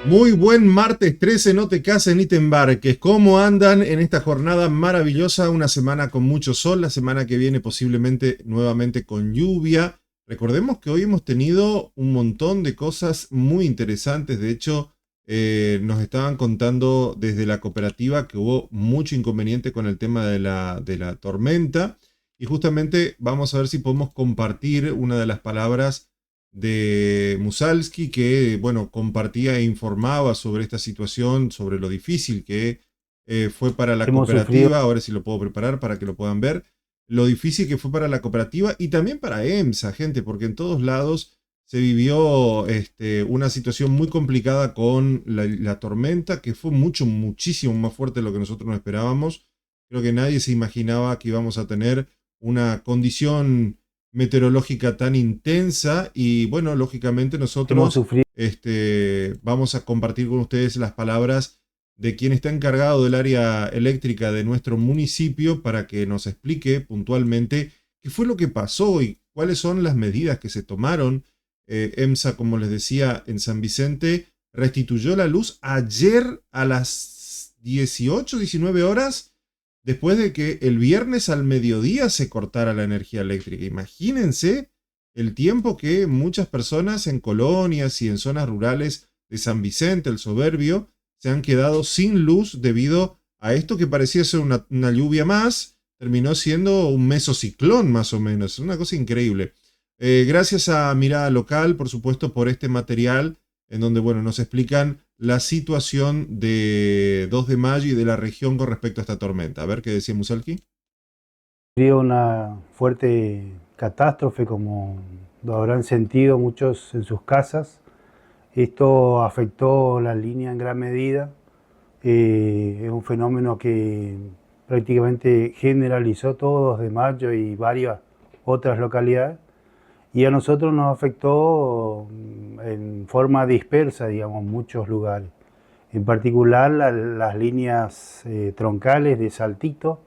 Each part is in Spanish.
Muy buen martes 13, no te cases ni te embarques. ¿Cómo andan en esta jornada maravillosa? Una semana con mucho sol, la semana que viene posiblemente nuevamente con lluvia. Recordemos que hoy hemos tenido un montón de cosas muy interesantes. De hecho, nos estaban contando desde la cooperativa que hubo mucho inconveniente con el tema de la tormenta. Y justamente vamos a ver si podemos compartir una de las palabras de Musalski, que bueno, compartía e informaba sobre esta situación, sobre lo difícil que fue para la Hemos sufrido, cooperativa. Ahora sí lo puedo preparar para que lo puedan ver. Lo difícil que fue para la cooperativa y también para EMSA, gente, porque en todos lados se vivió una situación muy complicada con la tormenta, que fue muchísimo más fuerte de lo que nosotros nos esperábamos. Creo que nadie se imaginaba que íbamos a tener una condición meteorológica tan intensa y bueno, lógicamente hemos nosotros sufrido, vamos a compartir con ustedes las palabras de quien está encargado del área eléctrica de nuestro municipio para que nos explique puntualmente qué fue lo que pasó y cuáles son las medidas que se tomaron. EMSA, como les decía, en San Vicente restituyó la luz ayer a las 18, 19 horas después de que el viernes al mediodía se cortara la energía eléctrica. Imagínense el tiempo que muchas personas en colonias y en zonas rurales de San Vicente, el Soberbio, se han quedado sin luz debido a esto que parecía ser una lluvia más, terminó siendo un mesociclón más o menos, una cosa increíble. Gracias a Mirada Local, por supuesto, por este material en donde bueno, nos explican la situación de 2 de mayo y de la región con respecto a esta tormenta. A ver qué decía Musalki. una fuerte catástrofe, como lo habrán sentido muchos en sus casas. Esto afectó la línea en gran medida. Es un fenómeno que prácticamente generalizó todo 2 de mayo y varias otras localidades. Y a nosotros nos afectó en forma dispersa, digamos, muchos lugares. En particular, las líneas troncales de Saltito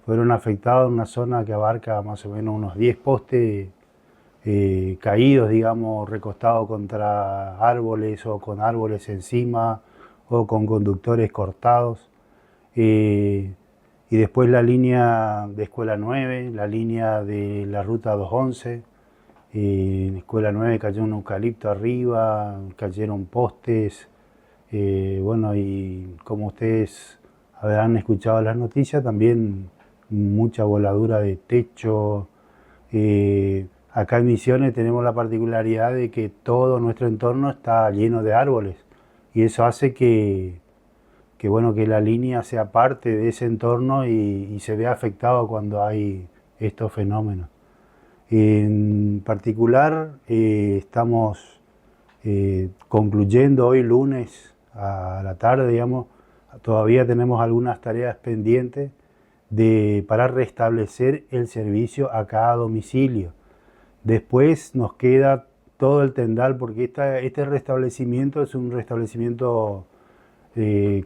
fueron afectados en una zona que abarca más o menos unos 10 postes caídos, digamos, recostados contra árboles o con árboles encima o con conductores cortados. Eh, y después la línea de Escuela 9, la línea de la Ruta 211. En Escuela 9 cayó un eucalipto arriba, cayeron postes. Bueno, y como ustedes habrán escuchado las noticias, también mucha voladura de techo. Acá en Misiones tenemos la particularidad de que todo nuestro entorno está lleno de árboles y eso hace que, bueno, que la línea sea parte de ese entorno y se vea afectado cuando hay estos fenómenos. En particular, estamos concluyendo hoy lunes a la tarde, digamos, todavía tenemos algunas tareas pendientes para restablecer el servicio a cada domicilio. Después nos queda todo el tendal, porque este restablecimiento es un restablecimiento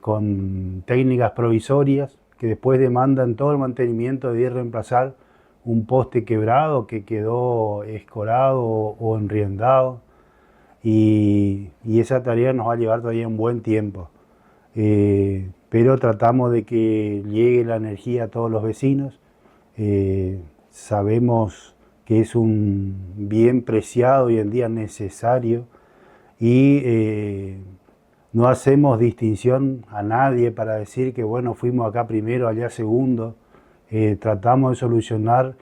con técnicas provisorias que después demandan todo el mantenimiento de reemplazar un poste quebrado que quedó escorado o enriendado, y esa tarea nos va a llevar todavía un buen tiempo. Pero tratamos de que llegue la energía a todos los vecinos. Sabemos que es un bien preciado hoy en día, necesario, y no hacemos distinción a nadie para decir que bueno, fuimos acá primero, allá segundo. Tratamos de solucionar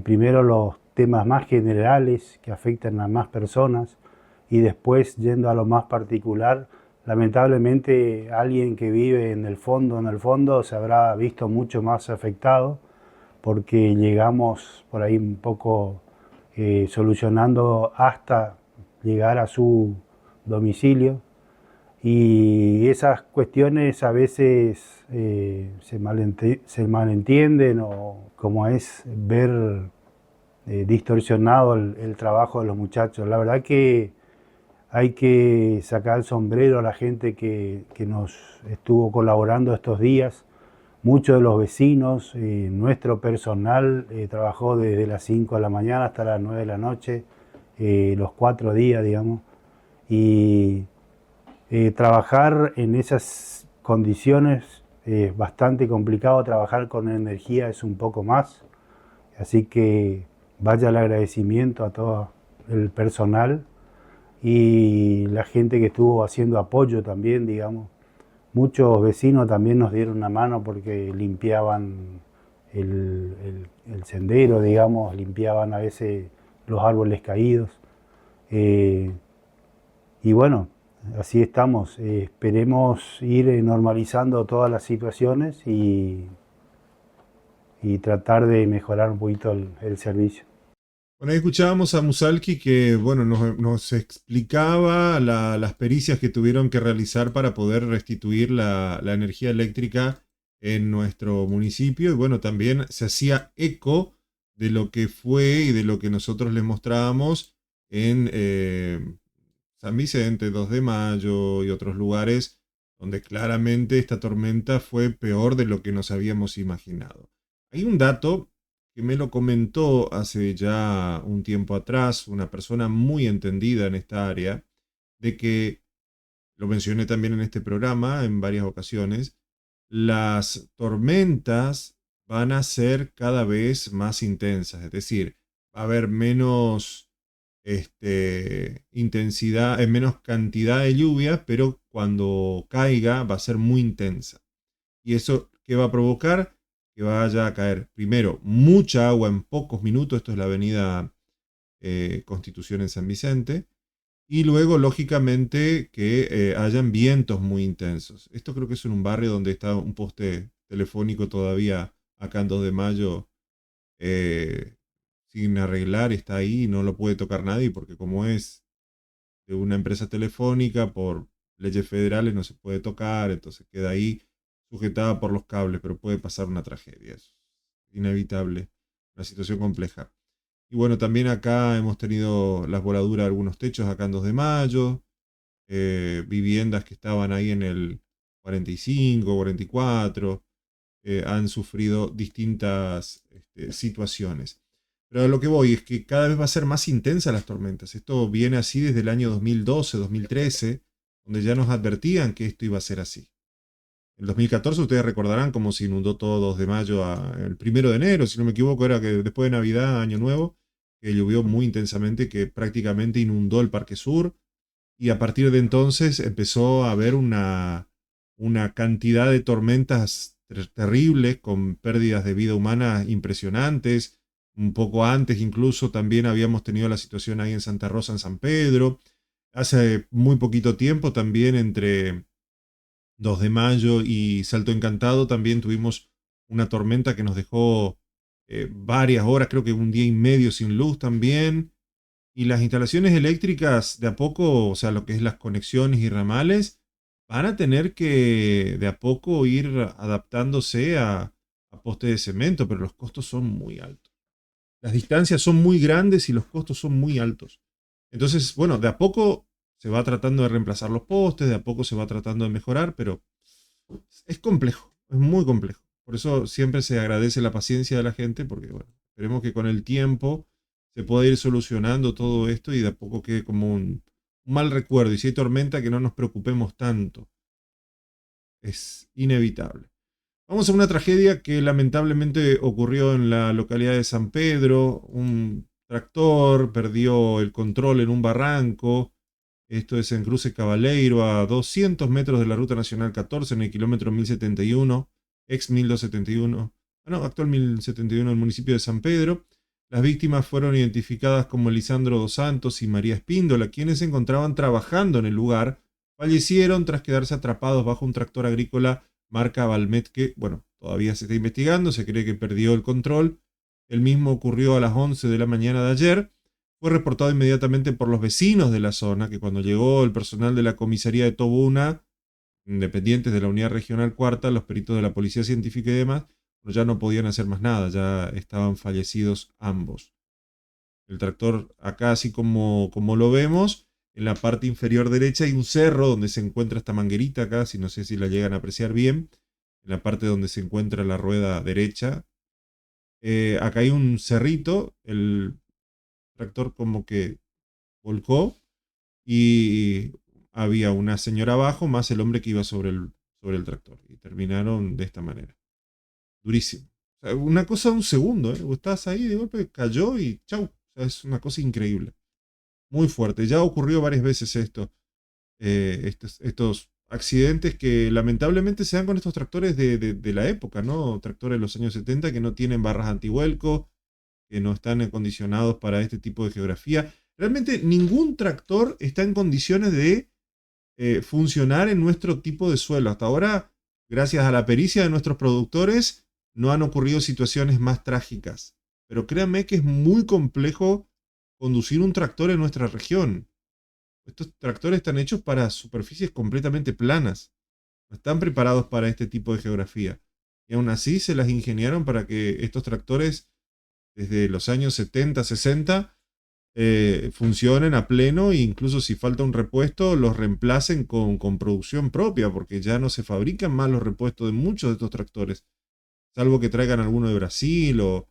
primero los temas más generales que afectan a más personas y después, yendo a lo más particular, lamentablemente alguien que vive en el fondo se habrá visto mucho más afectado, porque llegamos por ahí un poco solucionando hasta llegar a su domicilio, y esas cuestiones a veces se malentienden, o como es ver distorsionado el trabajo de los muchachos. La verdad que hay que sacar el sombrero a la gente que nos estuvo colaborando estos días. Muchos de los vecinos, nuestro personal trabajó desde las 5 de la mañana hasta las 9 de la noche, los 4 días, digamos. Y Trabajar en esas condiciones es bastante complicado, trabajar con energía es un poco más, así que vaya el agradecimiento a todo el personal y la gente que estuvo haciendo apoyo también, digamos. Muchos vecinos también nos dieron una mano porque limpiaban el sendero, digamos, limpiaban a veces los árboles caídos. Eh, y bueno, así estamos. Esperemos ir normalizando todas las situaciones y tratar de mejorar un poquito el servicio. Bueno, ahí escuchábamos a Musalki que, bueno, nos explicaba las pericias que tuvieron que realizar para poder restituir la energía eléctrica en nuestro municipio. Y bueno, también se hacía eco de lo que fue y de lo que nosotros les mostrábamos en San Vicente, 2 de Mayo y otros lugares donde claramente esta tormenta fue peor de lo que nos habíamos imaginado. Hay un dato que me lo comentó hace ya un tiempo atrás una persona muy entendida en esta área, de que, lo mencioné también en este programa en varias ocasiones, las tormentas van a ser cada vez más intensas, es decir, va a haber menos intensidad, menos cantidad de lluvia, pero cuando caiga va a ser muy intensa. ¿Y eso qué va a provocar? Que vaya a caer primero mucha agua en pocos minutos, esto es la avenida Constitución en San Vicente, y luego lógicamente que hayan vientos muy intensos. Esto creo que es en un barrio donde está un poste telefónico todavía acá en 2 de Mayo eh, sin arreglar, está ahí y no lo puede tocar nadie porque como es de una empresa telefónica por leyes federales no se puede tocar, entonces queda ahí sujetada por los cables, pero puede pasar una tragedia, es inevitable, una situación compleja. Y bueno, también acá hemos tenido las voladuras de algunos techos acá en 2 de Mayo, viviendas que estaban ahí en el 45, 44, han sufrido distintas situaciones. Pero a lo que voy es que cada vez va a ser más intensa las tormentas. Esto viene así desde el año 2012, 2013, donde ya nos advertían que esto iba a ser así. En 2014 ustedes recordarán cómo se inundó todo 2 de mayo, el 1 de enero, si no me equivoco, era que después de Navidad, Año Nuevo, que llovió muy intensamente, que prácticamente inundó el Parque Sur. Y a partir de entonces empezó a haber una cantidad de tormentas terribles con pérdidas de vida humana impresionantes. Un poco antes incluso también habíamos tenido la situación ahí en Santa Rosa, en San Pedro. Hace muy poquito tiempo también entre 2 de Mayo y Salto Encantado también tuvimos una tormenta que nos dejó varias horas, creo que un día y medio sin luz también. Y las instalaciones eléctricas de a poco, o sea, lo que es las conexiones y ramales, van a tener que de a poco ir adaptándose a postes de cemento, pero los costos son muy altos. Las distancias son muy grandes y los costos son muy altos. Entonces, bueno, de a poco se va tratando de reemplazar los postes, de a poco se va tratando de mejorar, pero es complejo, es muy complejo. Por eso siempre se agradece la paciencia de la gente, porque bueno, esperemos que con el tiempo se pueda ir solucionando todo esto y de a poco quede como un mal recuerdo. Y si hay tormenta, que no nos preocupemos tanto. Es inevitable. Vamos a una tragedia que lamentablemente ocurrió en la localidad de San Pedro. Un tractor perdió el control en un barranco. Esto es en Cruce Cabaleiro, a 200 metros de la Ruta Nacional 14, en el kilómetro 1071, ex 1271, no, actual 1071, en el municipio de San Pedro. Las víctimas fueron identificadas como Lisandro dos Santos y María Espíndola, quienes se encontraban trabajando en el lugar. Fallecieron tras quedarse atrapados bajo un tractor agrícola marca Valmet que, bueno, todavía se está investigando, se cree que perdió el control. El mismo ocurrió a las 11 de la mañana de ayer. Fue reportado inmediatamente por los vecinos de la zona, que cuando llegó el personal de la comisaría de Tobuna, dependientes de la unidad regional cuarta, los peritos de la policía científica y demás, pues ya no podían hacer más nada, ya estaban fallecidos ambos. El tractor acá, así como lo vemos, en la parte inferior derecha hay un cerro donde se encuentra esta manguerita acá, si no sé si la llegan a apreciar bien, en la parte donde se encuentra la rueda derecha. Acá hay un cerrito, el tractor como que volcó y había una señora abajo más el hombre que iba sobre el tractor. Y terminaron de esta manera. Durísimo. O sea, una cosa de un segundo, ¿eh? Vos estás ahí, de golpe cayó y chau. O sea, es una cosa increíble. Muy fuerte. Ya ocurrió varias veces esto. Estos accidentes que lamentablemente se dan con estos tractores de la época, ¿no? Tractores de los años 70 que no tienen barras antivuelco, que no están acondicionados para este tipo de geografía. Realmente ningún tractor está en condiciones de funcionar en nuestro tipo de suelo. Hasta ahora, gracias a la pericia de nuestros productores, no han ocurrido situaciones más trágicas. Pero créanme que es muy complejo conducir un tractor en nuestra región. Estos tractores están hechos para superficies completamente planas. No están preparados para este tipo de geografía. Y aún así se las ingeniaron para que estos tractores, desde los años 70, 60, funcionen a pleno e incluso si falta un repuesto, los reemplacen con producción propia, porque ya no se fabrican más los repuestos de muchos de estos tractores. Salvo que traigan alguno de Brasil o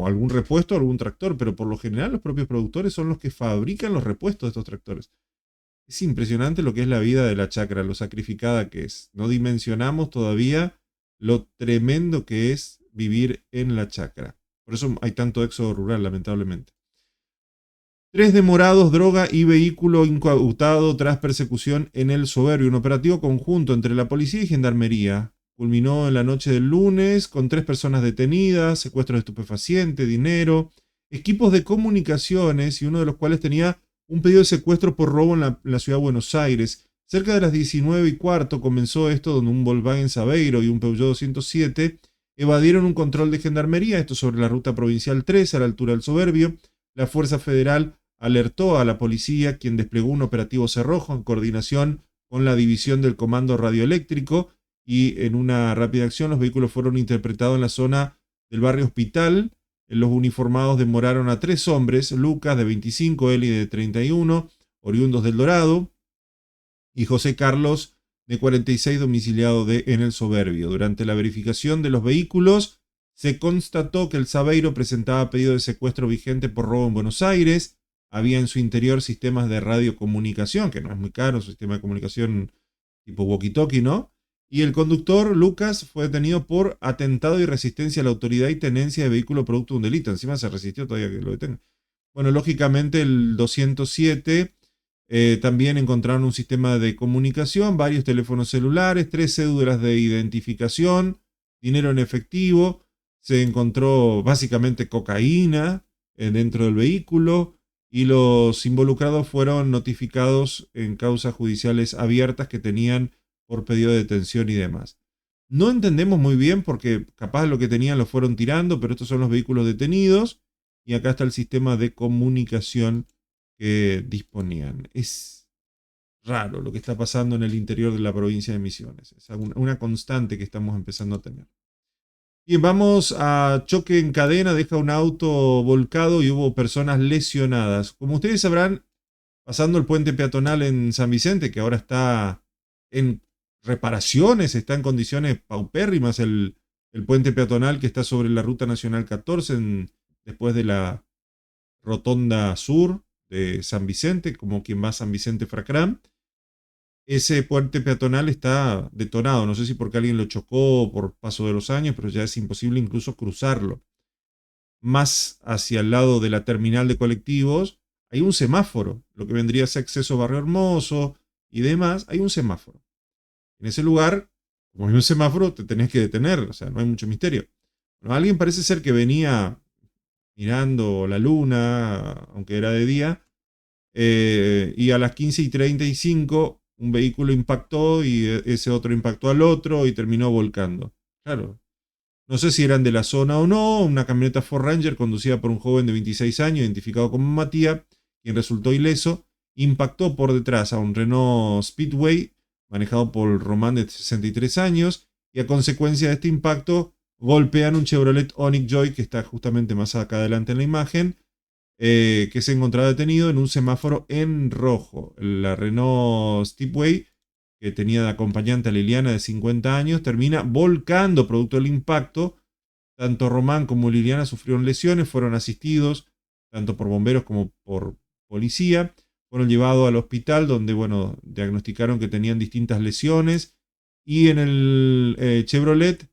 algún repuesto, algún tractor, pero por lo general los propios productores son los que fabrican los repuestos de estos tractores. Es impresionante lo que es la vida de la chacra, lo sacrificada que es. No dimensionamos todavía lo tremendo que es vivir en la chacra. Por eso hay tanto éxodo rural, lamentablemente. 3 demorados, droga y vehículo incautado tras persecución en El Soberbio. Un operativo conjunto entre la policía y gendarmería culminó en la noche del lunes con 3 personas detenidas, secuestro de estupefaciente, dinero, equipos de comunicaciones y uno de los cuales tenía un pedido de secuestro por robo en la ciudad de Buenos Aires. Cerca de las 19:15 comenzó esto, donde un Volkswagen Saveiro y un Peugeot 207 evadieron un control de gendarmería, esto sobre la ruta provincial 3 a la altura del Soberbio. La Fuerza Federal alertó a la policía, quien desplegó un operativo cerrojo en coordinación con la división del Comando Radioeléctrico, y en una rápida acción los vehículos fueron interpretados en la zona del barrio Hospital. Los uniformados demoraron a 3 hombres, Lucas de 25, Eli de 31, oriundos del Dorado, y José Carlos de 46, domiciliado en El Soberbio. Durante la verificación de los vehículos se constató que el Saveiro presentaba pedido de secuestro vigente por robo en Buenos Aires. Había en su interior sistemas de radiocomunicación, que no es muy caro, un sistema de comunicación tipo walkie-talkie, ¿no? Y el conductor, Lucas, fue detenido por atentado y resistencia a la autoridad y tenencia de vehículo producto de un delito. Encima se resistió todavía que lo detengan. Bueno, lógicamente el 207 también encontraron un sistema de comunicación, varios teléfonos celulares, 3 cédulas de identificación, dinero en efectivo. Se encontró básicamente cocaína dentro del vehículo y los involucrados fueron notificados en causas judiciales abiertas que tenían por pedido de detención y demás. No entendemos muy bien porque capaz lo que tenían lo fueron tirando, pero estos son los vehículos detenidos y acá está el sistema de comunicación que disponían. Es raro lo que está pasando en el interior de la provincia de Misiones. Es una constante que estamos empezando a tener. Bien, vamos a choque en cadena, deja un auto volcado y hubo personas lesionadas. Como ustedes sabrán, pasando el puente peatonal en San Vicente, que ahora está en reparaciones, está en condiciones paupérrimas el puente peatonal que está sobre la Ruta Nacional 14, después de la rotonda sur de San Vicente, como quien va a San Vicente Fracrán. Ese puente peatonal está detonado, no sé si porque alguien lo chocó por paso de los años, pero ya es imposible incluso cruzarlo. Más hacia el lado de la terminal de colectivos hay un semáforo, lo que vendría a ser acceso a Barrio Hermoso y demás, hay un semáforo. En ese lugar, como hay un semáforo, te tenés que detener, o sea, no hay mucho misterio. Bueno, alguien parece ser que venía mirando la luna, aunque era de día, y a las 15:35 un vehículo impactó y ese otro impactó al otro y terminó volcando. Claro, no sé si eran de la zona o no. Una camioneta Ford Ranger conducida por un joven de 26 años, identificado como Matías, quien resultó ileso, impactó por detrás a un Renault Speedway manejado por Román de 63 años y a consecuencia de este impacto golpean un Chevrolet Onix Joy que está justamente más acá adelante en la imagen, que se encontraba detenido en un semáforo en rojo. La Renault Speedway, que tenía de acompañante a Liliana de 50 años, termina volcando producto del impacto. Tanto Román como Liliana sufrieron lesiones, fueron asistidos tanto por bomberos como por policía. Fueron llevados al hospital donde, bueno, diagnosticaron que tenían distintas lesiones. Y en el Chevrolet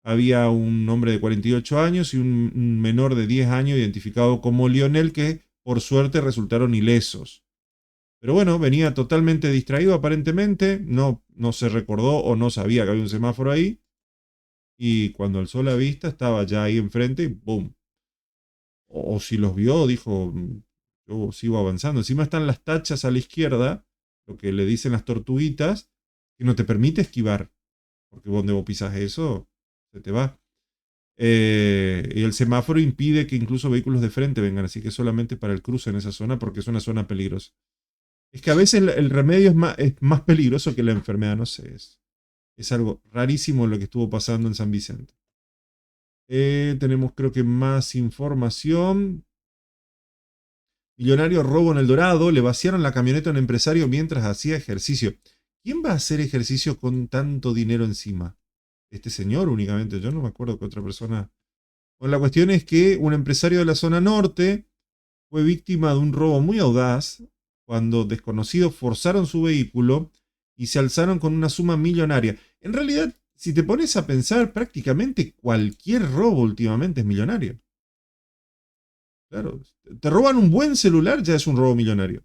había un hombre de 48 años y un menor de 10 años identificado como Lionel, que por suerte resultaron ilesos. Pero bueno, venía totalmente distraído aparentemente, no se recordó o no sabía que había un semáforo ahí. Y cuando alzó la vista estaba ya ahí enfrente y ¡boom! O si los vio, dijo, yo sigo avanzando. Encima están las tachas a la izquierda, lo que le dicen las tortuguitas, que no te permite esquivar. Porque donde vos pisas eso, se te va. Y el semáforo impide que incluso vehículos de frente vengan, así que solamente para el cruce en esa zona, porque es una zona peligrosa. Es que a veces el remedio es más peligroso que la enfermedad, no sé. Es algo rarísimo lo que estuvo pasando en San Vicente. Tenemos creo que más información. Millonario robo en El Dorado, le vaciaron la camioneta a un empresario mientras hacía ejercicio. ¿Quién va a hacer ejercicio con tanto dinero encima? Este señor únicamente, yo no me acuerdo que otra persona. Bueno, la cuestión es que un empresario de la zona norte fue víctima de un robo muy audaz cuando desconocidos forzaron su vehículo y se alzaron con una suma millonaria. En realidad, si te pones a pensar, prácticamente cualquier robo últimamente es millonario. Claro, te roban un buen celular, ya es un robo millonario.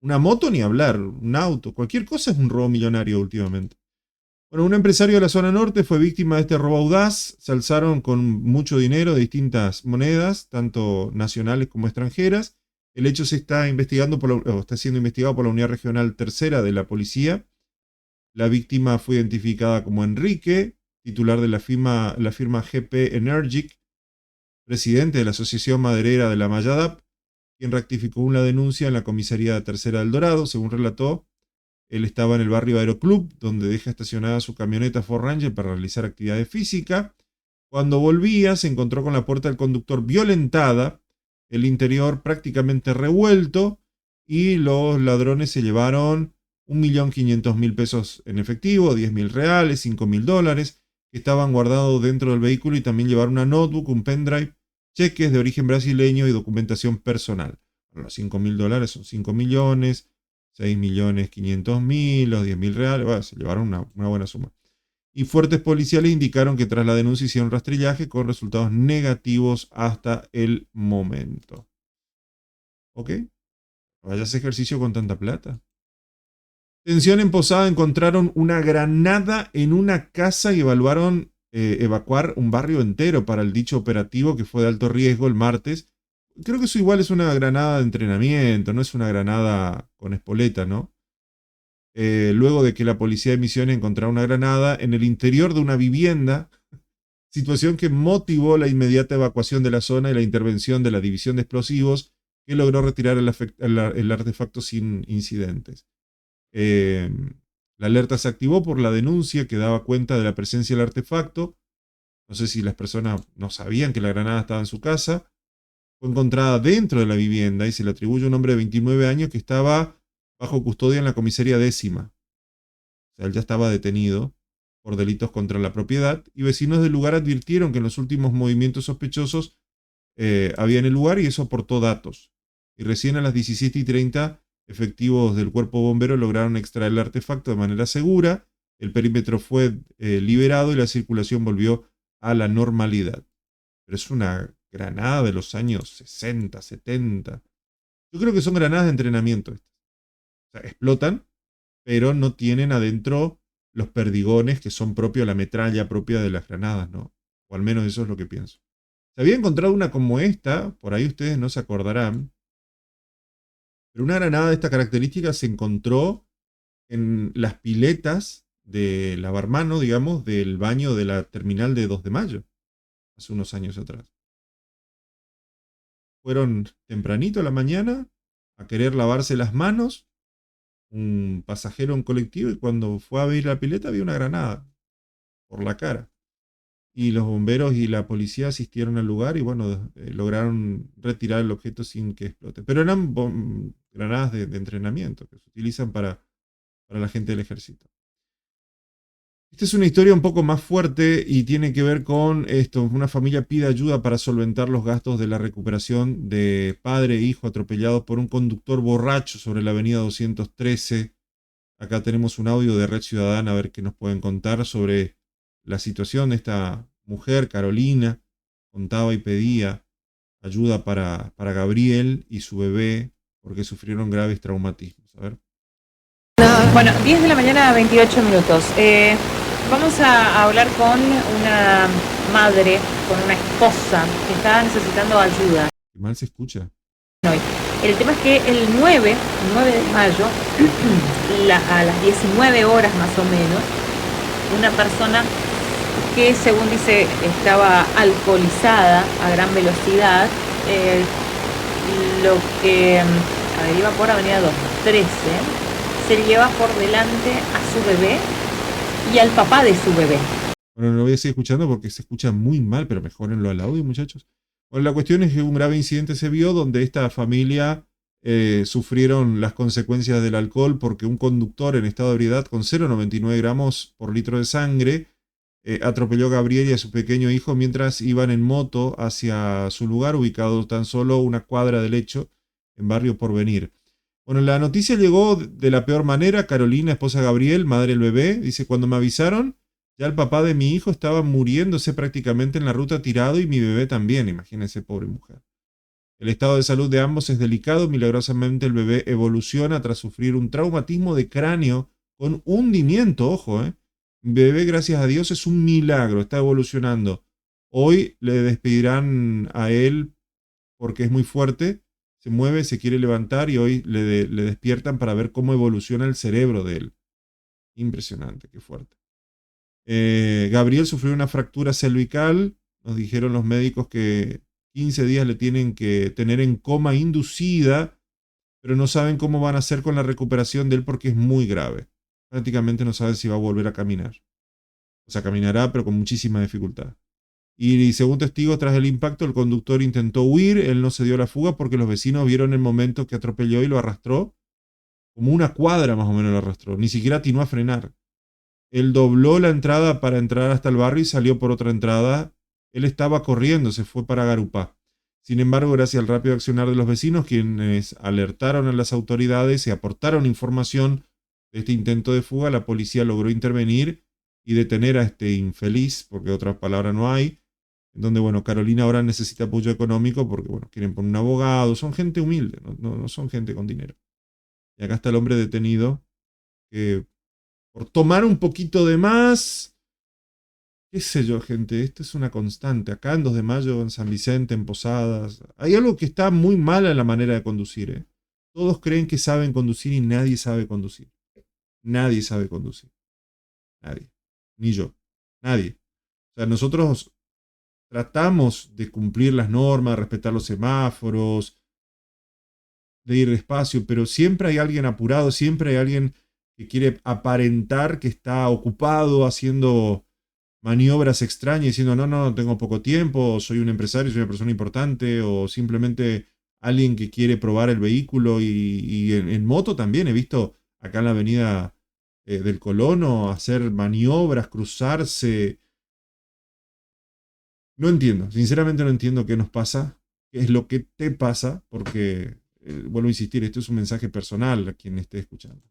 Una moto ni hablar, un auto, cualquier cosa es un robo millonario últimamente. Bueno, un empresario de la zona norte fue víctima de este robo audaz. Se alzaron con mucho dinero de distintas monedas, tanto nacionales como extranjeras. El hecho se está investigando está siendo investigado por la Unidad Regional Tercera de la Policía. La víctima fue identificada como Enrique, titular de la firma GP Energic, presidente de la Asociación Maderera de la Mayadap, quien rectificó una denuncia en la comisaría tercera del Dorado. Según relató, él estaba en el barrio Aeroclub, donde deja estacionada su camioneta Ford Ranger para realizar actividades físicas. Cuando volvía, se encontró con la puerta del conductor violentada, el interior prácticamente revuelto, y los ladrones se llevaron 1.500.000 pesos en efectivo, 10.000 reales, 5.000 dólares, que estaban guardados dentro del vehículo, y también llevaron una notebook, un pendrive, cheques de origen brasileño y documentación personal. Los 5.000 dólares son 5 millones, 6.500.000, los 10.000 reales, bueno, se llevaron una buena suma. Y fuertes policiales indicaron que tras la denuncia hicieron rastrillaje con resultados negativos hasta el momento. ¿Ok? Vayas ejercicio con tanta plata. Tensión en Posada, encontraron una granada en una casa y evaluaron evacuar un barrio entero para el dicho operativo que fue de alto riesgo el martes. Creo que eso igual es una granada de entrenamiento, no es una granada con espoleta, ¿no? Luego de que la policía de Misiones encontrara una granada en el interior de una vivienda, situación que motivó la inmediata evacuación de la zona y la intervención de la división de explosivos, que logró retirar el artefacto sin incidentes. Eh, la alerta se activó por la denuncia que daba cuenta de la presencia del artefacto. No sé si las personas no sabían que la granada estaba en su casa. Fue encontrada dentro de la vivienda y se le atribuye a un hombre de 29 años que estaba bajo custodia en la comisaría décima. O sea, él ya estaba detenido por delitos contra la propiedad, y vecinos del lugar advirtieron que en los últimos movimientos sospechosos había en el lugar, y eso aportó datos. Y recién a las 17:30, efectivos del cuerpo bombero lograron extraer el artefacto de manera segura. El perímetro fue liberado y la circulación volvió a la normalidad. Pero es una granada de los años 60, 70. Yo creo que son granadas de entrenamiento. O sea, explotan, pero no tienen adentro los perdigones que son propios de la metralla propia de las granadas, ¿no? O al menos eso es lo que pienso. Se había encontrado una como esta, por ahí ustedes no se acordarán, pero una granada de esta característica se encontró en las piletas de lavarmano, digamos, del baño de la terminal de 2 de Mayo, hace unos años atrás. Fueron tempranito a la mañana a querer lavarse las manos un pasajero en colectivo, y cuando fue a abrir la pileta había una granada por la cara. Y los bomberos y la policía asistieron al lugar y bueno, lograron retirar el objeto sin que explote. Pero eran granadas de entrenamiento que se utilizan para la gente del ejército. Esta es una historia un poco más fuerte y tiene que ver con esto. Una familia pide ayuda para solventar los gastos de la recuperación de padre e hijo atropellados por un conductor borracho sobre la avenida 213. Acá tenemos un audio de Red Ciudadana, a ver qué nos pueden contar sobre la situación de esta mujer, Carolina. Contaba y pedía ayuda para Gabriel y su bebé porque sufrieron graves traumatismos. A ver. Bueno, 10 de la mañana, 28 minutos. Vamos a hablar con una madre, con una esposa que está necesitando ayuda. Qué mal se escucha. Hoy. El tema es que el 9 de mayo, a las 19 horas más o menos, una persona que según dice estaba alcoholizada a gran velocidad, lo que iba por avenida 213, se lleva por delante a su bebé y al papá de su bebé. Bueno, no lo voy a seguir escuchando porque se escucha muy mal, pero mejórenlo al audio, muchachos. Bueno, la cuestión es que un grave incidente se vio donde esta familia sufrieron las consecuencias del alcohol porque un conductor en estado de ebriedad con 0,99 gramos por litro de sangre atropelló a Gabriel y a su pequeño hijo mientras iban en moto hacia su lugar, ubicado tan solo una cuadra del hecho, en Barrio Porvenir. Bueno, la noticia llegó de la peor manera. Carolina, esposa de Gabriel, madre del bebé, dice, cuando me avisaron, ya el papá de mi hijo estaba muriéndose prácticamente en la ruta tirado y mi bebé también, imagínense, pobre mujer. El estado de salud de ambos es delicado, milagrosamente el bebé evoluciona tras sufrir un traumatismo de cráneo con hundimiento, ojo, Mi bebé, gracias a Dios, es un milagro, está evolucionando. Hoy le despedirán a él porque es muy fuerte, se mueve, se quiere levantar y hoy le despiertan para ver cómo evoluciona el cerebro de él. Impresionante, qué fuerte. Gabriel sufrió una fractura cervical, nos dijeron los médicos que 15 días le tienen que tener en coma inducida, pero no saben cómo van a hacer con la recuperación de él porque es muy grave. Prácticamente no saben si va a volver a caminar. O sea, caminará, pero con muchísima dificultad. Y según testigos, tras el impacto, el conductor intentó huir, él no se dio la fuga porque los vecinos vieron el momento que atropelló y lo arrastró, como una cuadra más o menos lo arrastró, ni siquiera atinó a frenar. Él dobló la entrada para entrar hasta el barrio y salió por otra entrada. Él estaba corriendo, se fue para Garupá. Sin embargo, gracias al rápido accionar de los vecinos, quienes alertaron a las autoridades y aportaron información de este intento de fuga, la policía logró intervenir y detener a este infeliz, porque otras palabras no hay, donde, bueno, Carolina ahora necesita apoyo económico porque, bueno, quieren poner un abogado, son gente humilde, no son gente con dinero. Y acá está el hombre detenido que por tomar un poquito de más, qué sé yo, gente, esto es una constante. Acá en 2 de mayo, en San Vicente, en Posadas, hay algo que está muy mal en la manera de conducir. Todos creen que saben conducir y nadie sabe conducir. Nadie sabe conducir. Nadie. Ni yo. Nadie. O sea, nosotros tratamos de cumplir las normas, respetar los semáforos, de ir despacio, pero siempre hay alguien apurado, siempre hay alguien que quiere aparentar que está ocupado haciendo maniobras extrañas, diciendo, no, tengo poco tiempo, soy un empresario, soy una persona importante, o simplemente alguien que quiere probar el vehículo y en moto también he visto acá en la avenida del Colono hacer maniobras, cruzarse. No entiendo, sinceramente no entiendo qué nos pasa, qué es lo que te pasa, porque, vuelvo a insistir, esto es un mensaje personal a quien esté escuchando.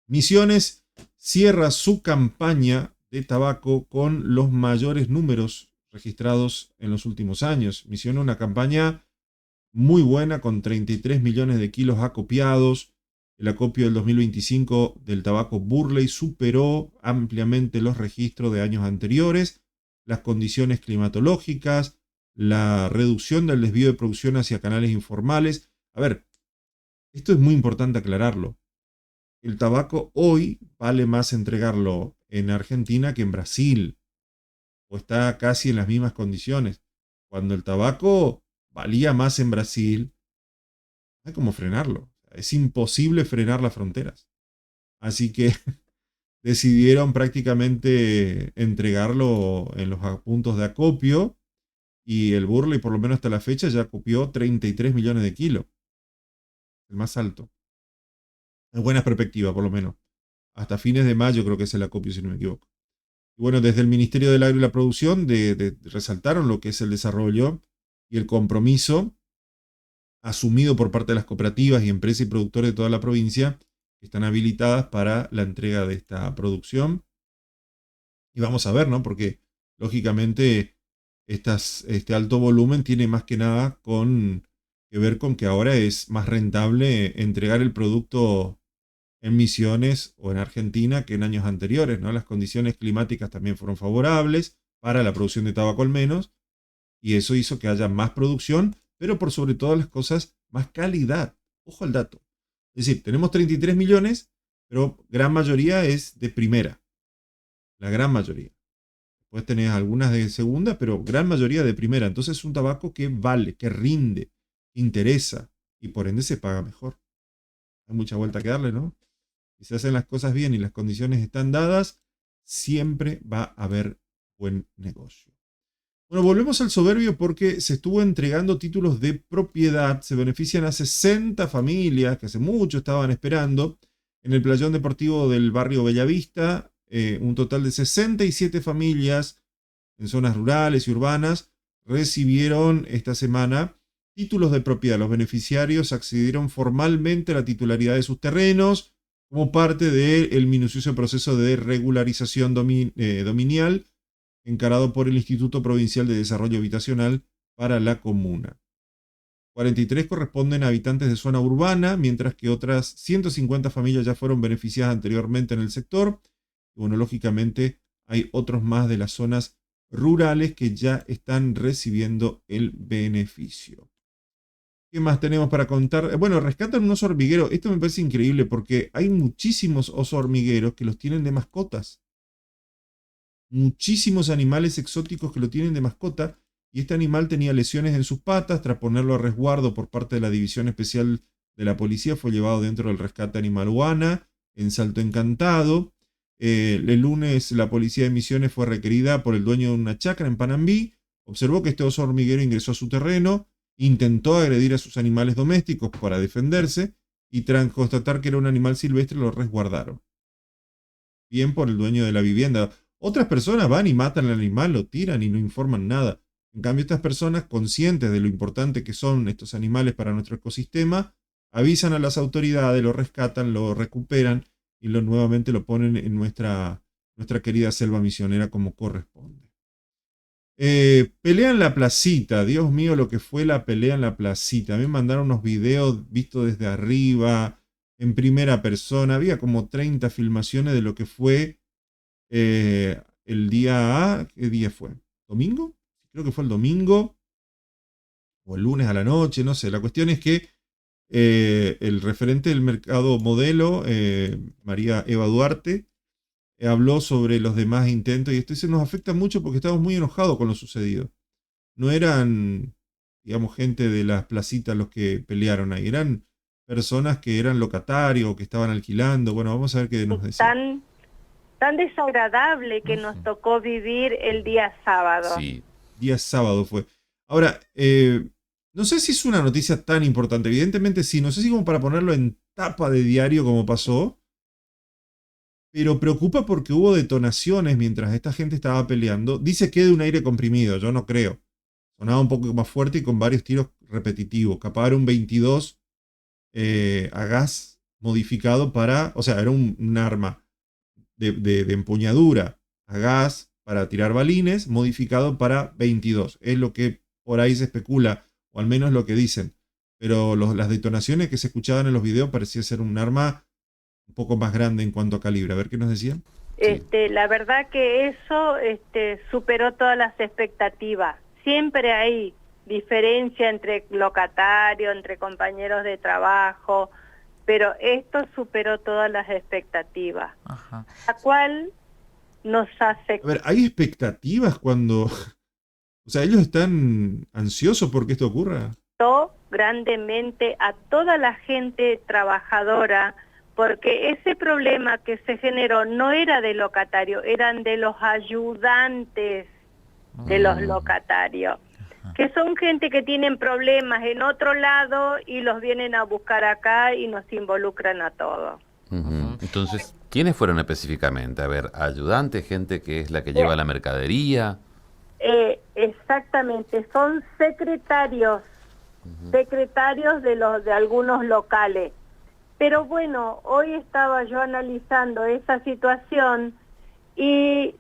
Misiones cierra su campaña de tabaco con los mayores números registrados en los últimos años. Misiones una campaña muy buena con 33 millones de kilos acopiados. El acopio del 2025 del tabaco Burley superó ampliamente los registros de años anteriores. Las condiciones climatológicas, la reducción del desvío de producción hacia canales informales. A ver, esto es muy importante aclararlo. El tabaco hoy vale más entregarlo en Argentina que en Brasil, o está casi en las mismas condiciones. Cuando el tabaco valía más en Brasil, no hay cómo frenarlo. Es imposible frenar las fronteras. Así que decidieron prácticamente entregarlo en los puntos de acopio y el Burley, por lo menos hasta la fecha, ya acopió 33 millones de kilos. El más alto. En buena perspectiva, por lo menos. hasta fines de mayo, creo que es el acopio, si no me equivoco. Y bueno, desde el Ministerio del Agro y la Producción resaltaron lo que es el desarrollo y el compromiso asumido por parte de las cooperativas y empresas y productores de toda la provincia que están habilitadas para la entrega de esta producción. Y vamos a ver, ¿no? Porque lógicamente este alto volumen tiene más que nada que ver con que ahora es más rentable entregar el producto en Misiones o en Argentina que en años anteriores, ¿no? Las condiciones climáticas también fueron favorables para la producción de tabaco al menos, y eso hizo que haya más producción, pero por sobre todas las cosas, más calidad. Ojo al dato. Es decir, tenemos 33 millones, pero gran mayoría es de primera. La gran mayoría. Después tenés algunas de segunda, pero gran mayoría de primera. Entonces es un tabaco que vale, que rinde, interesa, y por ende se paga mejor. Hay mucha vuelta que darle, ¿no? Si se hacen las cosas bien y las condiciones están dadas, siempre va a haber buen negocio. Bueno, volvemos al soberbio porque se estuvo entregando títulos de propiedad. Se benefician a 60 familias que hace mucho estaban esperando en el playón deportivo del barrio Bellavista. Un total de 67 familias en zonas rurales y urbanas recibieron esta semana títulos de propiedad. Los beneficiarios accedieron formalmente a la titularidad de sus terrenos como parte del minucioso proceso de regularización dominial encarado por el Instituto Provincial de Desarrollo Habitacional para la comuna. 43 corresponden a habitantes de zona urbana, mientras que otras 150 familias ya fueron beneficiadas anteriormente en el sector. Y bueno, lógicamente hay otros más de las zonas rurales que ya están recibiendo el beneficio. ¿Qué más tenemos para contar? Bueno, rescatan un oso hormiguero. Esto me parece increíble porque hay muchísimos osos hormigueros que los tienen de mascotas. Muchísimos animales exóticos que lo tienen de mascota, y este animal tenía lesiones en sus patas. Tras ponerlo a resguardo por parte de la División Especial de la Policía, fue llevado dentro del rescate animal Huana, en Salto Encantado. El lunes la Policía de Misiones fue requerida por el dueño de una chacra en Panambí. Observó que este oso hormiguero ingresó a su terreno, intentó agredir a sus animales domésticos para defenderse, y tras constatar que era un animal silvestre lo resguardaron. Bien por el dueño de la vivienda. Otras personas van y matan al animal, lo tiran y no informan nada. En cambio, estas personas, conscientes de lo importante que son estos animales para nuestro ecosistema, avisan a las autoridades, lo rescatan, lo recuperan y nuevamente lo ponen en nuestra querida selva misionera como corresponde. Pelea en la placita. Dios mío, lo que fue la pelea en la placita. A mí me mandaron unos videos vistos desde arriba, en primera persona. Había como 30 filmaciones de lo que fue el día A. ¿Qué día fue? ¿Domingo? Creo que fue el domingo o el lunes a la noche, no sé. La cuestión es que el referente del mercado modelo, María Eva Duarte, habló sobre los demás intentos, y esto se nos afecta mucho porque estamos muy enojados con lo sucedido. No eran, digamos, gente de las placitas los que pelearon ahí, eran personas que eran locatarios, que estaban alquilando. Bueno, vamos a ver qué nos decía. Tan desagradable que nos tocó vivir el día sábado. Sí, día sábado fue. Ahora, no sé si es una noticia tan importante, evidentemente sí, no sé si como para ponerlo en tapa de diario como pasó, pero preocupa porque hubo detonaciones mientras esta gente estaba peleando. Dice que de un aire comprimido, yo no creo. Sonaba un poco más fuerte y con varios tiros repetitivos. Capaz era un 22 a gas modificado para, o sea, era un arma de empuñadura a gas para tirar balines, modificado para 22. Es lo que por ahí se especula, o al menos lo que dicen. Pero las detonaciones que se escuchaban en los videos parecía ser un arma un poco más grande en cuanto a calibre. A ver qué nos decían. La verdad que eso superó todas las expectativas. Siempre hay diferencia entre locatarios, entre compañeros de trabajo, pero esto superó todas las expectativas. Ajá. La cual nos hace... A ver, ¿hay expectativas cuando... O sea, ellos están ansiosos porque esto ocurra? Grandemente a toda la gente trabajadora, porque ese problema que se generó no era de locatario, eran de los ayudantes de los locatarios, que son gente que tienen problemas en otro lado y los vienen a buscar acá y nos involucran a todos. Entonces, ¿quiénes fueron específicamente? A ver, ayudante, gente que es la que Eh, lleva la mercadería. Exactamente, son secretarios de algunos locales. Pero bueno, hoy estaba yo analizando esa situación y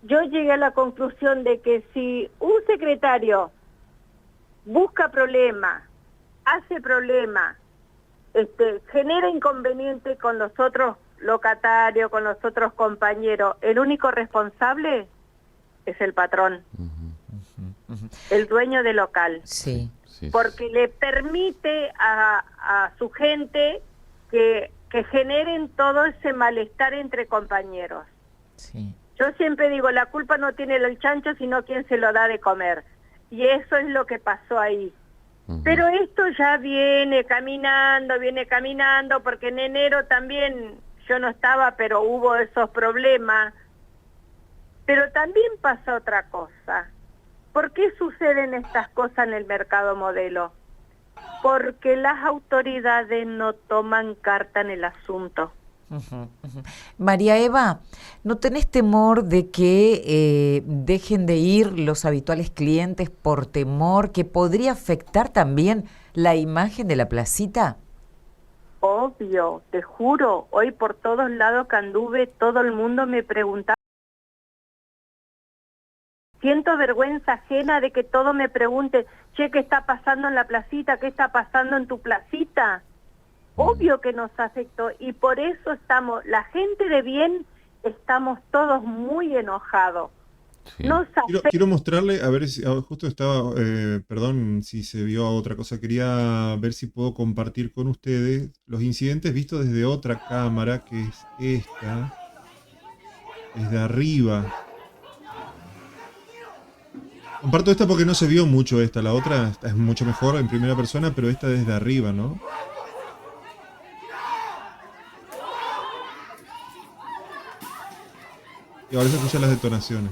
yo llegué a la conclusión de que si un secretario busca problemas, hace problemas, genera inconveniente con los otros locatarios, con los otros compañeros, el único responsable es el patrón, el dueño del local, Sí, Sí, sí, porque le permite a su gente que generen todo ese malestar entre compañeros. sí. Yo siempre digo, la culpa no tiene el chancho, sino quien se lo da de comer. Y eso es lo que pasó ahí. Ujú. Pero esto ya viene caminando, porque en enero también yo no estaba, pero hubo esos problemas. Pero también pasa otra cosa. ¿Por qué suceden estas cosas en el mercado modelo? Porque las autoridades no toman carta en el asunto. Ujú, ujú. María Eva, ¿no tenés temor de que dejen de ir los habituales clientes por temor que podría afectar también la imagen de la placita? Obvio, te juro, hoy por todos lados que anduve, todo el mundo me preguntaba. Siento vergüenza ajena de que todo me pregunte, che, ¿qué está pasando en la placita? ¿Qué está pasando en tu placita? Obvio que nos afectó y por eso estamos, la gente de bien, estamos todos muy enojados. Sí. Nos afecta. Quiero mostrarle, a ver si justo estaba, perdón si se vio a otra cosa, quería ver si puedo compartir con ustedes los incidentes vistos desde otra cámara, que es esta, desde arriba. Comparto esta porque no se vio mucho esta, la otra es mucho mejor en primera persona, pero esta desde arriba, ¿no? Y ahora se escuchan las detonaciones.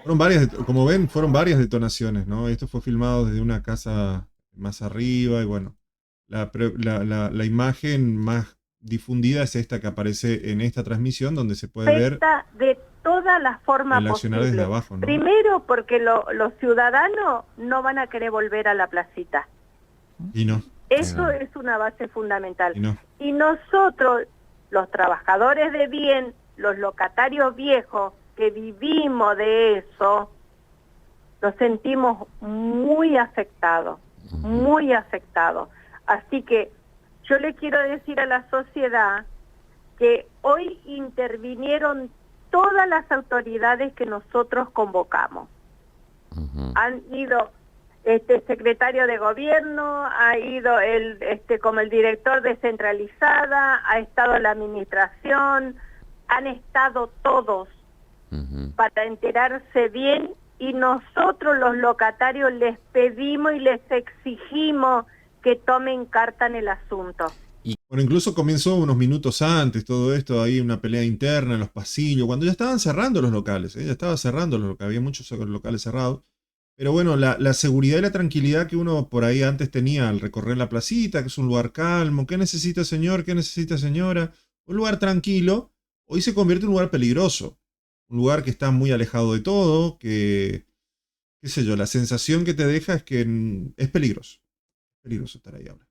Fueron varias, como ven, fueron varias detonaciones, ¿no? Esto fue filmado desde una casa más arriba y bueno, la imagen más difundida es esta que aparece en esta transmisión donde se puede ver De todas las formas el accionar desde posibles. abajo, ¿no? Primero porque los ciudadanos no van a querer volver a la placita. Y no, Eso no. es una base fundamental. y no. Y nosotros, los trabajadores de bien, los locatarios viejos, que vivimos de eso, nos sentimos muy afectados, muy afectados. Así que yo le quiero decir a la sociedad que hoy intervinieron todas las autoridades que nosotros convocamos. Ujú. Han ido secretario de gobierno, ha ido como el director descentralizada, ha estado la administración, han estado todos Ujú. para enterarse bien y nosotros los locatarios les pedimos y les exigimos que tomen carta en el asunto. Bueno, incluso comenzó unos minutos antes todo esto, ahí una pelea interna en los pasillos, cuando ya estaban cerrando los locales, ya estaba cerrando los locales, había muchos locales cerrados. Pero bueno, la seguridad y la tranquilidad que uno por ahí antes tenía al recorrer la placita, que es un lugar calmo, ¿qué necesita señor? ¿Qué necesita señora? Un lugar tranquilo, hoy se convierte en un lugar peligroso. Un lugar que está muy alejado de todo, que, qué sé yo, la sensación que te deja es que es peligroso. Es peligroso estar ahí ahora.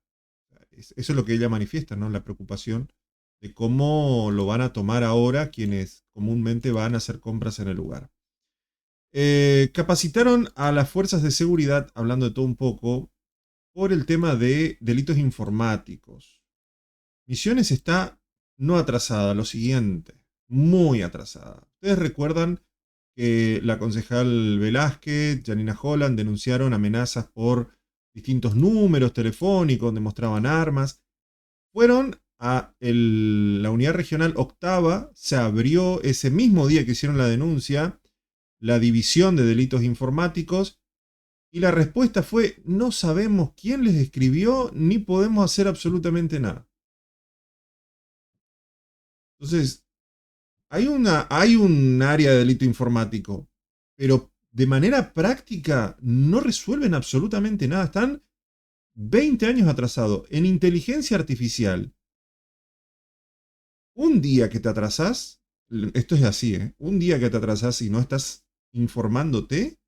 Eso es lo que ella manifiesta, ¿no? La preocupación de cómo lo van a tomar ahora quienes comúnmente van a hacer compras en el lugar. Capacitaron a las fuerzas de seguridad, hablando de todo un poco, por el tema de delitos informáticos. Misiones está no atrasada, lo siguiente, muy atrasada. Ustedes recuerdan que la concejal Velázquez, Janina Holland, denunciaron amenazas por distintos números telefónicos donde mostraban armas. Fueron a la unidad regional octava, se abrió ese mismo día que hicieron la denuncia, la división de delitos informáticos, y la respuesta fue: no sabemos quién les escribió ni podemos hacer absolutamente nada. Entonces, hay un área de delito informático, pero de manera práctica no resuelven absolutamente nada. Están 20 años atrasados. En inteligencia artificial, un día que te atrasás, esto es así, un día que te atrasás y no estás informándote,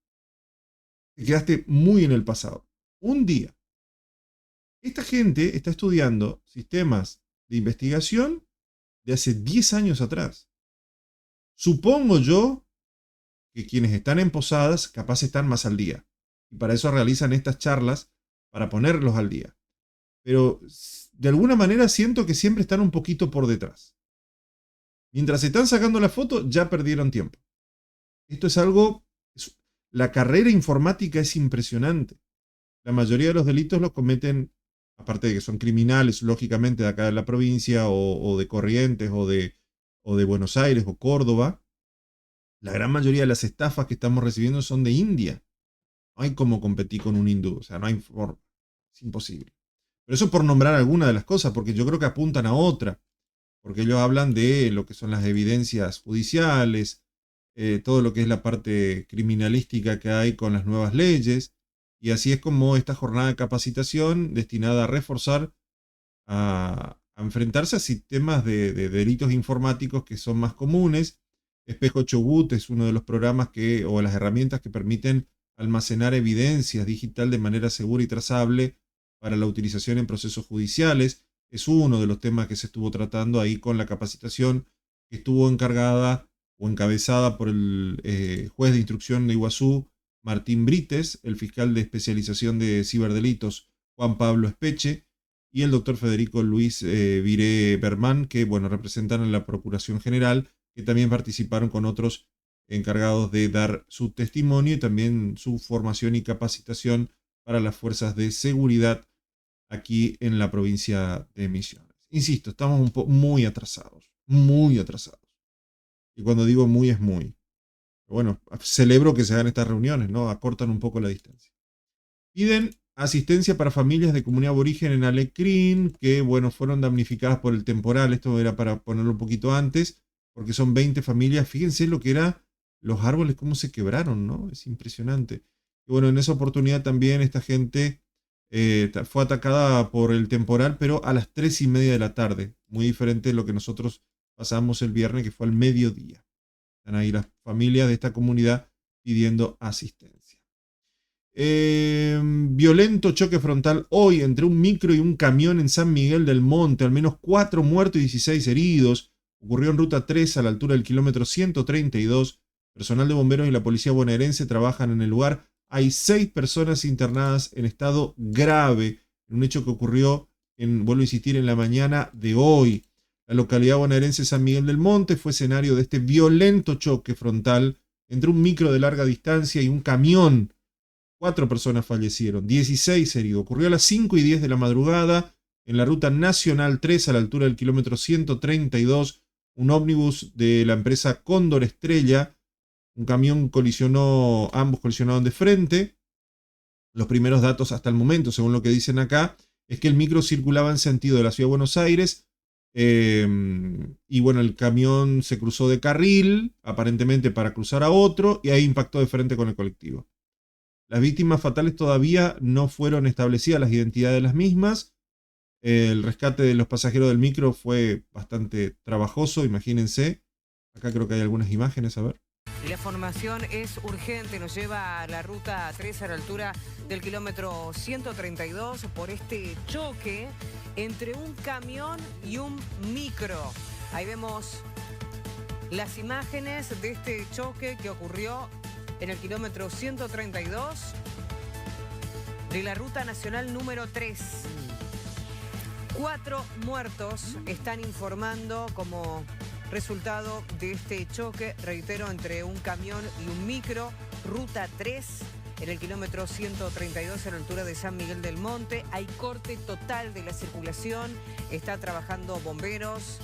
te quedaste muy en el pasado. Un día. Esta gente está estudiando sistemas de investigación de hace 10 años atrás. Supongo yo que quienes están en posadas capaz están más al día. Y para eso realizan estas charlas, para ponerlos al día. Pero de alguna manera siento que siempre están un poquito por detrás. Mientras se están sacando la foto, ya perdieron tiempo. Esto es algo... La carrera informática es impresionante. La mayoría de los delitos los cometen, aparte de que son criminales, lógicamente, de acá de la provincia, o de Corrientes, o de Buenos Aires, o Córdoba. La gran mayoría de las estafas que estamos recibiendo son de India. No hay cómo competir con un hindú, o sea, no hay forma. Es imposible. Pero eso por nombrar alguna de las cosas, porque yo creo que apuntan a otra. Porque ellos hablan de lo que son las evidencias judiciales, todo lo que es la parte criminalística que hay con las nuevas leyes, y así es como esta jornada de capacitación destinada a reforzar, a enfrentarse a sistemas de delitos informáticos que son más comunes. Espejo Chubut es uno de los programas o las herramientas que permiten almacenar evidencias digital de manera segura y trazable para la utilización en procesos judiciales. Es uno de los temas que se estuvo tratando ahí con la capacitación que estuvo encargada o encabezada por el juez de instrucción de Iguazú, Martín Brites, el fiscal de especialización de ciberdelitos, Juan Pablo Espeche, y el doctor Federico Luis Viré Bermán, que representan a la Procuración General, que también participaron con otros encargados de dar su testimonio y también su formación y capacitación para las fuerzas de seguridad aquí en la provincia de Misiones. Insisto, estamos muy atrasados, muy atrasados. Y cuando digo muy, es muy. Bueno, celebro que se hagan estas reuniones, ¿no? Acortan un poco la distancia. Piden asistencia para familias de comunidad aborigen en Alecrín, que, fueron damnificadas por el temporal. Esto era para ponerlo un poquito antes, porque son 20 familias. Fíjense lo que era los árboles, cómo se quebraron, ¿no? Es impresionante. Y en esa oportunidad también esta gente fue atacada por el temporal, pero a las 3:30 de la tarde. Muy diferente de lo que nosotros pasamos el viernes, que fue al mediodía. Están ahí las familias de esta comunidad pidiendo asistencia. Violento choque frontal hoy entre un micro y un camión en San Miguel del Monte. Al menos 4 muertos y 16 heridos. Ocurrió en ruta 3 a la altura del kilómetro 132. Personal de bomberos y la policía bonaerense trabajan en el lugar. Hay 6 personas internadas en estado grave. En un hecho que ocurrió, vuelvo a insistir, en la mañana de hoy. La localidad bonaerense San Miguel del Monte fue escenario de este violento choque frontal entre un micro de larga distancia y un camión. 4 personas fallecieron, 16 heridos. Ocurrió a las 5:10 de la madrugada en la ruta nacional 3 a la altura del kilómetro 132. Un ómnibus de la empresa Cóndor Estrella. Un camión ambos colisionaron de frente. Los primeros datos hasta el momento, según lo que dicen acá, es que el micro circulaba en sentido de la ciudad de Buenos Aires. El camión se cruzó de carril, aparentemente para cruzar a otro, y ahí impactó de frente con el colectivo. Las víctimas fatales todavía no fueron establecidas las identidades de las mismas. El rescate de los pasajeros del micro fue bastante trabajoso, imagínense. Acá creo que hay algunas imágenes, a ver. La formación es urgente, nos lleva a la ruta 3 a la altura del kilómetro 132 por este choque entre un camión y un micro. Ahí vemos las imágenes de este choque que ocurrió en el kilómetro 132 de la ruta nacional número 3. 4 muertos están informando como resultado de este choque, reitero, entre un camión y un micro, ruta 3, en el kilómetro 132 a la altura de San Miguel del Monte. Hay corte total de la circulación, está trabajando bomberos,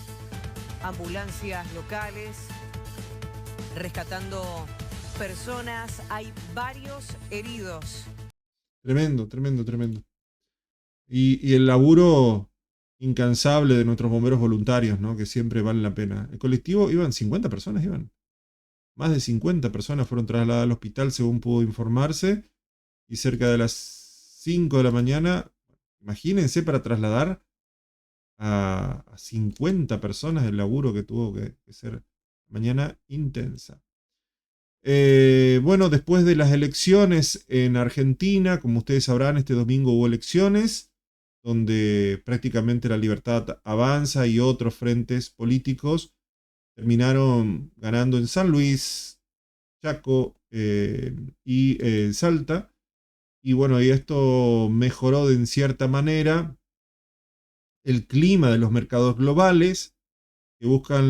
ambulancias locales, rescatando personas. Hay varios heridos. Tremendo, tremendo, tremendo. Y el laburo incansable de nuestros bomberos voluntarios, ¿no? Que siempre valen la pena. El colectivo iban 50 personas, iban. Más de 50 personas fueron trasladadas al hospital según pudo informarse. Y cerca de las 5 de la mañana, imagínense para trasladar a 50 personas el laburo que tuvo que ser mañana intensa. Bueno, después de las elecciones en Argentina, como ustedes sabrán, este domingo hubo elecciones donde prácticamente la Libertad Avanza y otros frentes políticos terminaron ganando en San Luis, Chaco y Salta. Y bueno, y esto mejoró en cierta manera el clima de los mercados globales que busca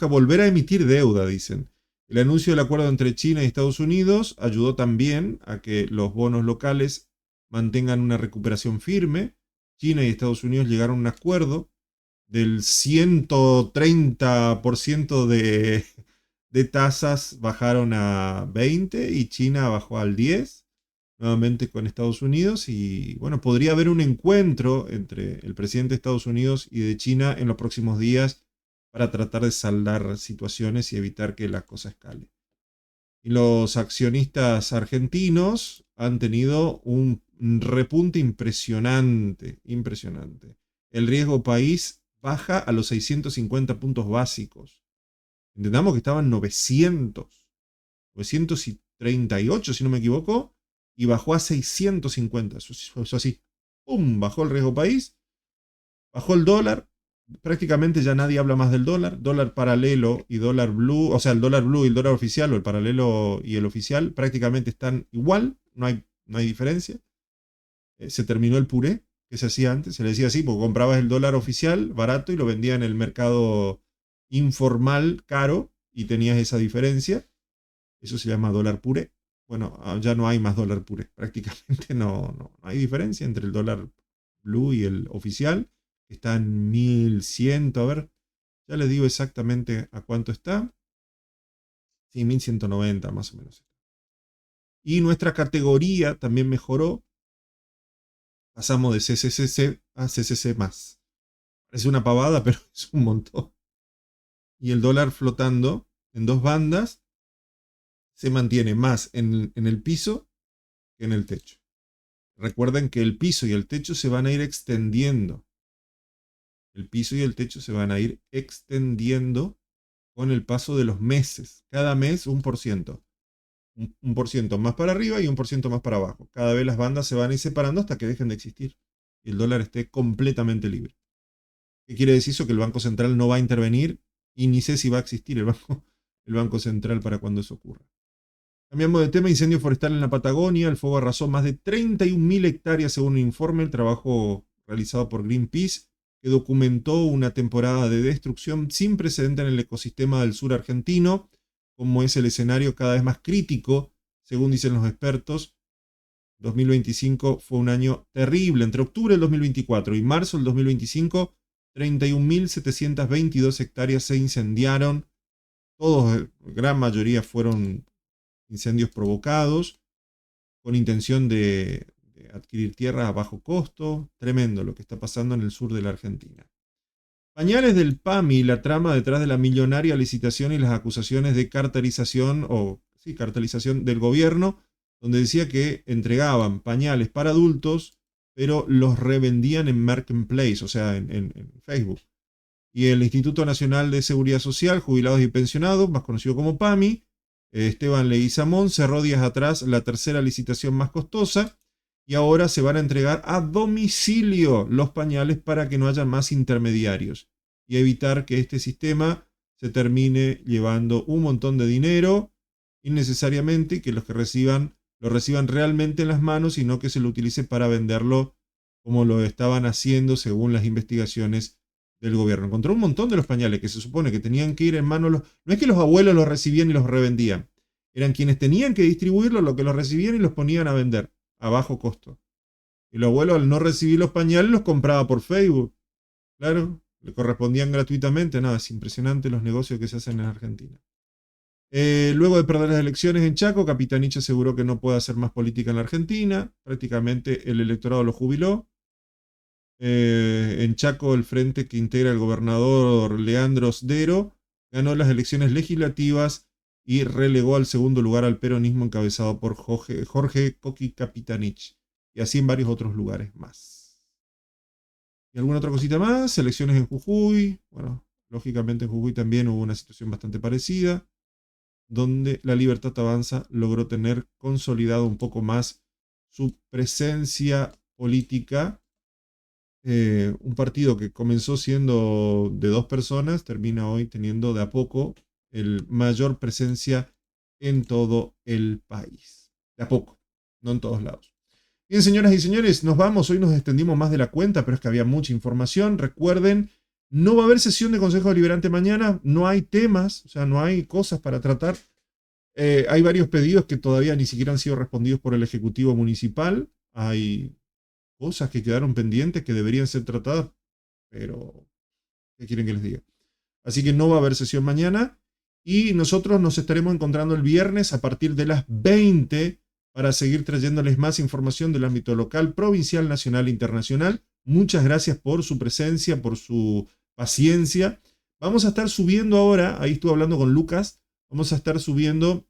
volver a emitir deuda, dicen. El anuncio del acuerdo entre China y Estados Unidos ayudó también a que los bonos locales mantengan una recuperación firme. China y Estados Unidos llegaron a un acuerdo del 130% de tasas bajaron a 20 y China bajó al 10, nuevamente con Estados Unidos. Y bueno, podría haber un encuentro entre el presidente de Estados Unidos y de China en los próximos días para tratar de saldar situaciones y evitar que la cosa escale. Y los accionistas argentinos han tenido un repunte impresionante. El riesgo país baja a los 650 puntos básicos. Entendamos que estaban 938, si no me equivoco, y bajó a 650. Eso así. ¡Pum! Bajó el riesgo país, bajó el dólar. Prácticamente ya nadie habla más del dólar. Dólar paralelo y dólar blue, o sea, el dólar blue y el dólar oficial, o el paralelo y el oficial, prácticamente están igual, no hay diferencia. Se terminó el puré que se hacía antes, se le decía así, porque comprabas el dólar oficial barato y lo vendía en el mercado informal caro y tenías esa diferencia. Eso se llama dólar puré. Bueno, ya no hay más dólar puré, prácticamente no hay diferencia entre el dólar blue y el oficial. Está en 1100, a ver, ya les digo exactamente a cuánto está. Sí, 1190 más o menos. Y nuestra categoría también mejoró. Pasamos de CCC a CCC+. Parece una pavada, pero es un montón. Y el dólar flotando en dos bandas se mantiene más en el piso que en el techo. Recuerden que el piso y el techo se van a ir extendiendo. El piso y el techo se van a ir extendiendo con el paso de los meses. Cada mes 1%. Un por ciento más para arriba y 1% más para abajo. Cada vez las bandas se van a ir separando hasta que dejen de existir. Y el dólar esté completamente libre. ¿Qué quiere decir eso? Que el Banco Central no va a intervenir y ni sé si va a existir el Banco Central para cuando eso ocurra. Cambiamos de tema. Incendio forestal en la Patagonia. El fuego arrasó más de 31.000 hectáreas según un informe. El trabajo realizado por Greenpeace, que documentó una temporada de destrucción sin precedente en el ecosistema del sur argentino, como es el escenario cada vez más crítico, según dicen los expertos. 2025 fue un año terrible. Entre octubre del 2024 y marzo del 2025, 31.722 hectáreas se incendiaron. Todos, gran mayoría, fueron incendios provocados con intención de adquirir tierra a bajo costo. Tremendo lo que está pasando en el sur de la Argentina. Pañales del PAMI, la trama detrás de la millonaria licitación y las acusaciones de cartelización del gobierno, donde decía que entregaban pañales para adultos, pero los revendían en Marketplace, o sea, en Facebook. Y el Instituto Nacional de Seguridad Social, Jubilados y Pensionados, más conocido como PAMI, Esteban Leguizamón, cerró días atrás la tercera licitación más costosa y ahora se van a entregar a domicilio los pañales para que no haya más intermediarios y evitar que este sistema se termine llevando un montón de dinero innecesariamente y que los que lo reciban realmente en las manos y no que se lo utilice para venderlo como lo estaban haciendo según las investigaciones del gobierno. Encontró un montón de los pañales que se supone que tenían que ir en manos. No es que los abuelos los recibían y los revendían. Eran quienes tenían que distribuirlos los que los recibían y los ponían a vender a bajo costo. Y los abuelos, al no recibir los pañales, los compraba por Facebook. Claro, le correspondían gratuitamente. Nada, es impresionante los negocios que se hacen en Argentina. Luego de perder las elecciones en Chaco, Capitanich aseguró que no puede hacer más política en la Argentina. Prácticamente el electorado lo jubiló. En Chaco, el frente que integra el gobernador Leandro Sdero ganó las elecciones legislativas y relegó al segundo lugar al peronismo encabezado por Jorge Coqui Capitanich. Y así en varios otros lugares más. ¿Y alguna otra cosita más? Elecciones en Jujuy. Bueno, lógicamente en Jujuy también hubo una situación bastante parecida, donde la Libertad Avanza logró tener consolidado un poco más su presencia política. Un partido que comenzó siendo de 2 personas, termina hoy teniendo de a poco mayor presencia en todo el país. De a poco, no en todos lados. Bien, señoras y señores, nos vamos. Hoy nos extendimos más de la cuenta, pero es que había mucha información. Recuerden, no va a haber sesión de Consejo Deliberante mañana, no hay temas, o sea, no hay cosas para tratar. Hay varios pedidos que todavía ni siquiera han sido respondidos por el Ejecutivo Municipal. Hay cosas que quedaron pendientes que deberían ser tratadas, pero ¿qué quieren que les diga? Así que no va a haber sesión mañana y nosotros nos estaremos encontrando el viernes a partir de las 20 para seguir trayéndoles más información del ámbito local, provincial, nacional e internacional. Muchas gracias por su presencia, por su paciencia. Vamos a estar subiendo ahora, ahí estuve hablando con Lucas, vamos a estar subiendo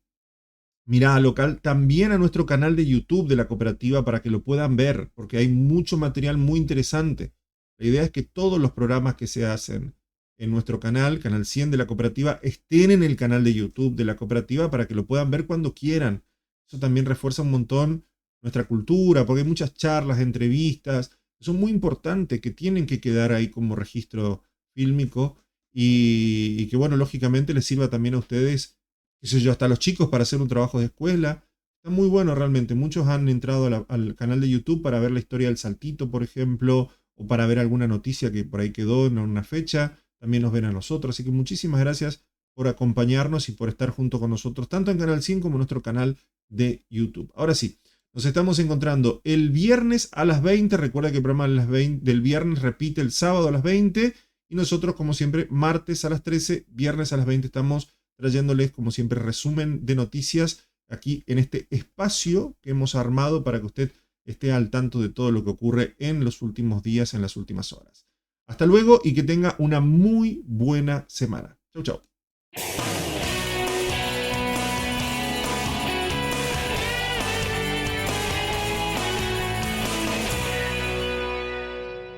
Mirada Local también a nuestro canal de YouTube de la cooperativa para que lo puedan ver, porque hay mucho material muy interesante. La idea es que todos los programas que se hacen en nuestro canal, Canal 100 de la cooperativa, estén en el canal de YouTube de la cooperativa para que lo puedan ver cuando quieran. Eso también refuerza un montón nuestra cultura, porque hay muchas charlas, entrevistas, que son muy importantes, que tienen que quedar ahí como registro fílmico y que, bueno, lógicamente les sirva también a ustedes, qué sé yo, hasta a los chicos para hacer un trabajo de escuela. Está muy bueno realmente. Muchos han entrado al canal de YouTube para ver la historia del saltito, por ejemplo, o para ver alguna noticia que por ahí quedó en una fecha. También nos ven a nosotros. Así que muchísimas gracias por acompañarnos y por estar junto con nosotros, tanto en Canal 100 como en nuestro canal de YouTube. Ahora sí, nos estamos encontrando el viernes a las 20. Recuerda que el programa del viernes repite el sábado a las 20. Y nosotros, como siempre, martes a las 13, viernes a las 20 estamos trayéndoles, como siempre, resumen de noticias aquí en este espacio que hemos armado para que usted esté al tanto de todo lo que ocurre en los últimos días, en las últimas horas. Hasta luego y que tenga una muy buena semana. Chau, chau.